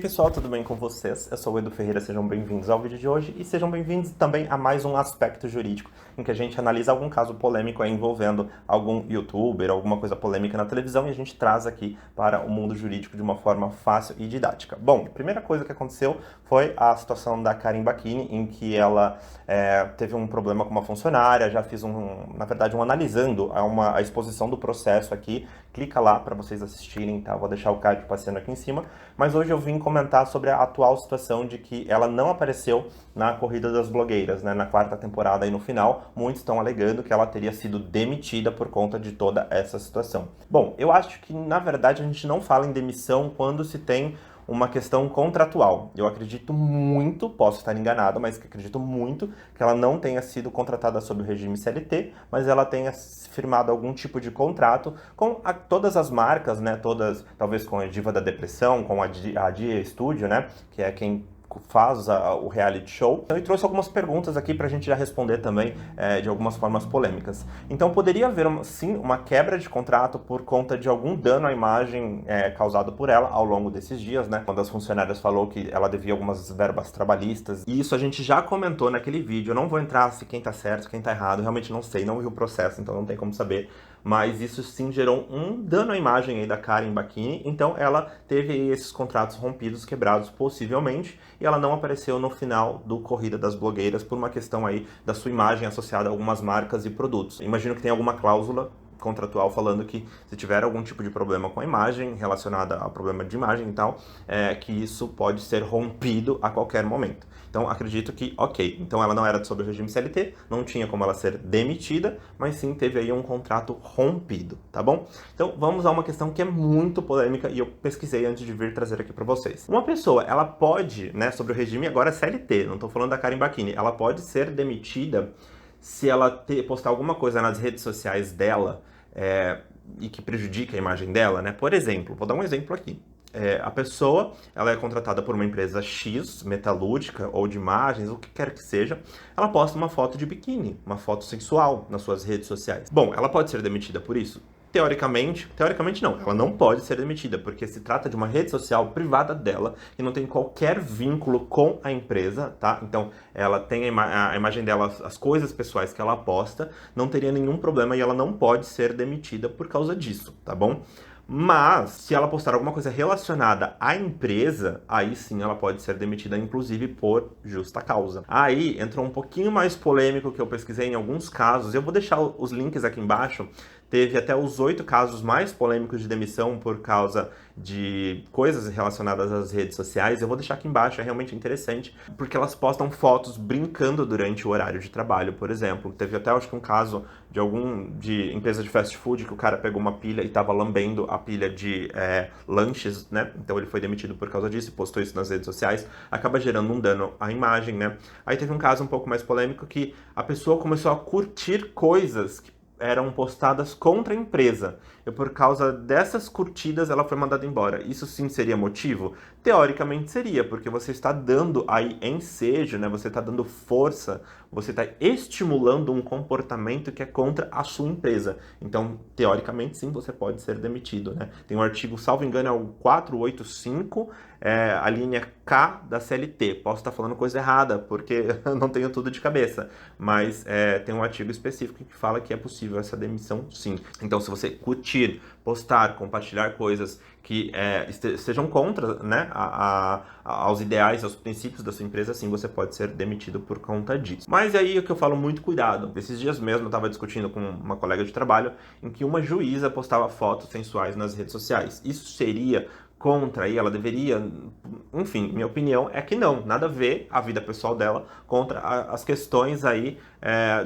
Pessoal, tudo bem com vocês? Eu sou o Edu Ferreira, sejam bem-vindos ao vídeo de hoje e sejam bem-vindos também a mais um aspecto jurídico em que a gente analisa algum caso polêmico envolvendo algum youtuber, alguma coisa polêmica na televisão e a gente traz aqui para o mundo jurídico de uma forma fácil e didática. Bom, a primeira coisa que aconteceu foi a situação da Karen Bacchini, em que ela teve um problema com uma funcionária. Já fiz na verdade, analisando a exposição do processo aqui. Clica lá para vocês assistirem, tá? Vou deixar o card passando aqui em cima, mas hoje eu vim comentar sobre a atual situação de que ela não apareceu na Corrida das Blogueiras, né, na quarta temporada e no final. Muitos estão alegando que ela teria sido demitida por conta de toda essa situação. Bom, eu acho que, na verdade, a gente não fala em demissão quando se tem uma questão contratual. Eu acredito muito, posso estar enganado, mas acredito muito que ela não tenha sido contratada sob o regime CLT, mas ela tenha firmado algum tipo de contrato com todas as marcas, né? Todas, talvez com a Diva da Depressão, com a Dia Studio, né? Que é quem faz o reality show. Então, eu trouxe algumas perguntas aqui para a gente já responder também de algumas formas polêmicas. Então, poderia haver, sim, uma quebra de contrato por conta de algum dano à imagem causado por ela ao longo desses dias, né? Quando as funcionárias falou que ela devia algumas verbas trabalhistas. E isso a gente já comentou naquele vídeo. Eu não vou entrar se quem tá certo, quem tá errado. Eu realmente não sei, não vi o processo, então não tem como saber. Mas isso sim gerou um dano à imagem aí da Karen Bacchini. Então ela teve aí esses contratos rompidos, quebrados possivelmente, e ela não apareceu no final do Corrida das Blogueiras por uma questão aí da sua imagem associada a algumas marcas e produtos. Imagino que tem alguma cláusula contratual falando que se tiver algum tipo de problema com a imagem, relacionada a problema de imagem e tal, que isso pode ser rompido a qualquer momento. Então, acredito que, ok, então ela não era sob o regime CLT, não tinha como ela ser demitida, mas sim teve aí um contrato rompido, tá bom? Então, vamos a uma questão que é muito polêmica e eu pesquisei antes de vir trazer aqui para vocês. Uma pessoa, ela pode, né, sobre o regime agora CLT, não estou falando da Karen Bacchini, ela pode ser demitida se ela postar alguma coisa nas redes sociais dela e que prejudica a imagem dela, né? Por exemplo, vou dar um exemplo aqui. A pessoa, ela é contratada por uma empresa X, metalúrgica ou de imagens, o que quer que seja, ela posta uma foto de biquíni, uma foto sensual nas suas redes sociais. Bom, ela pode ser demitida por isso? Teoricamente não, ela não pode ser demitida, porque se trata de uma rede social privada dela, que não tem qualquer vínculo com a empresa, tá? Então, ela tem a imagem dela, as coisas pessoais que ela posta, não teria nenhum problema e ela não pode ser demitida por causa disso, tá bom? Mas, se ela postar alguma coisa relacionada à empresa, aí sim ela pode ser demitida, inclusive por justa causa. Aí entrou um pouquinho mais polêmico que eu pesquisei em alguns casos. Eu vou deixar os links aqui embaixo. Teve até os 8 casos mais polêmicos de demissão por causa de coisas relacionadas às redes sociais. Eu vou deixar aqui embaixo, é realmente interessante, porque elas postam fotos brincando durante o horário de trabalho, por exemplo. Teve até, acho que um caso de empresa de fast food que o cara pegou uma pilha e estava lambendo a pilha de lanches, né? Então ele foi demitido por causa disso e postou isso nas redes sociais. Acaba gerando um dano à imagem, né? Aí teve um caso um pouco mais polêmico que a pessoa começou a curtir coisas que eram postadas contra a empresa. E por causa dessas curtidas, ela foi mandada embora. Isso sim seria motivo? Teoricamente seria, porque você está dando aí ensejo, né? Você está dando força, você está estimulando um comportamento que é contra a sua empresa. Então, teoricamente, sim, você pode ser demitido, né? Tem um artigo, salvo engano, é o 485, a linha K da CLT. Posso estar falando coisa errada, porque eu não tenho tudo de cabeça, mas tem um artigo específico que fala que é possível essa demissão, sim. Então, se você curtir, postar, compartilhar coisas que sejam contra, né, aos ideais, aos princípios da sua empresa, sim, você pode ser demitido por conta disso. Mas aí é que eu falo muito cuidado. Esses dias mesmo eu estava discutindo com uma colega de trabalho em que uma juíza postava fotos sensuais nas redes sociais. Isso seria contra aí, ela deveria, enfim, minha opinião é que não, nada a ver a vida pessoal dela contra as questões aí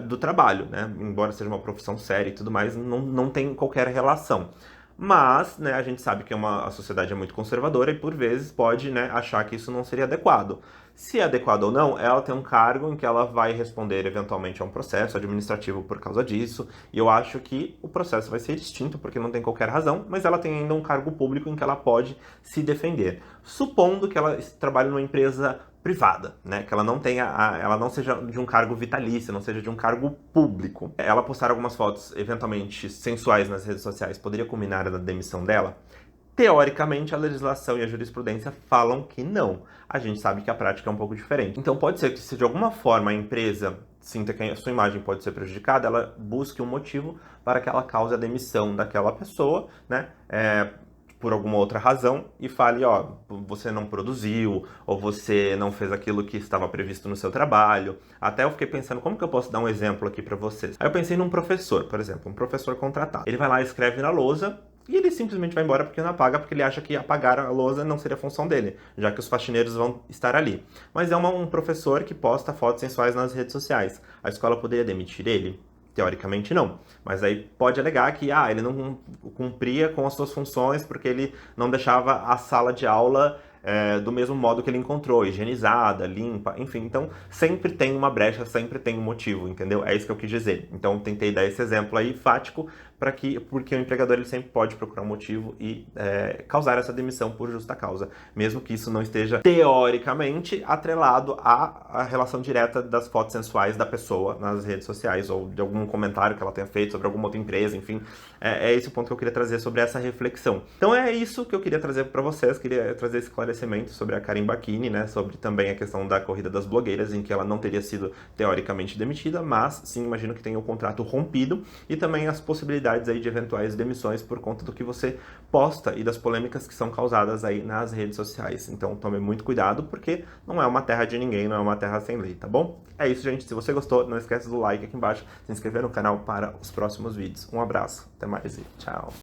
do trabalho, né? Embora seja uma profissão séria e tudo mais, não tem qualquer relação. Mas, né, a gente sabe que a sociedade é muito conservadora e por vezes pode, né, achar que isso não seria adequado. Se é adequado ou não, ela tem um cargo em que ela vai responder eventualmente a um processo administrativo por causa disso, e eu acho que o processo vai ser extinto porque não tem qualquer razão, mas ela tem ainda um cargo público em que ela pode se defender. Supondo que ela trabalhe numa empresa privada, né? Que ela não tenha, ela não seja de um cargo vitalício, não seja de um cargo público. Ela postar algumas fotos eventualmente sensuais nas redes sociais poderia culminar na demissão dela? Teoricamente, a legislação e a jurisprudência falam que não. A gente sabe que a prática é um pouco diferente. Então, pode ser que se de alguma forma a empresa sinta que a sua imagem pode ser prejudicada, ela busque um motivo para que ela cause a demissão daquela pessoa, né? Por alguma outra razão e fale, ó, você não produziu, ou você não fez aquilo que estava previsto no seu trabalho. Até eu fiquei pensando, como que eu posso dar um exemplo aqui para vocês? Aí eu pensei num professor, por exemplo, um professor contratado. Ele vai lá e escreve na lousa, e ele simplesmente vai embora porque não apaga, porque ele acha que apagar a lousa não seria função dele, já que os faxineiros vão estar ali. Mas é um professor que posta fotos sensuais nas redes sociais. A escola poderia demitir ele? Teoricamente não, mas aí pode alegar que ele não cumpria com as suas funções porque ele não deixava a sala de aula do mesmo modo que ele encontrou, higienizada, limpa, enfim. Então sempre tem uma brecha, sempre tem um motivo, entendeu? É isso que eu quis dizer. Então tentei dar esse exemplo aí fático porque o empregador ele sempre pode procurar um motivo e causar essa demissão por justa causa, mesmo que isso não esteja teoricamente atrelado à relação direta das fotos sensuais da pessoa nas redes sociais ou de algum comentário que ela tenha feito sobre alguma outra empresa, enfim. É esse o ponto que eu queria trazer sobre essa reflexão. Então é isso que eu queria trazer para vocês, queria trazer esse esclarecimento sobre a Karen Bachini, né, sobre também a questão da corrida das blogueiras, em que ela não teria sido teoricamente demitida, mas sim, imagino que tenha o contrato rompido e também as possibilidades aí de eventuais demissões por conta do que você posta e das polêmicas que são causadas aí nas redes sociais. Então tome muito cuidado, porque não é uma terra de ninguém, não é uma terra sem lei, tá bom? É isso, gente. Se você gostou, não esquece do like aqui embaixo, se inscrever no canal para os próximos vídeos. Um abraço, até mais e tchau!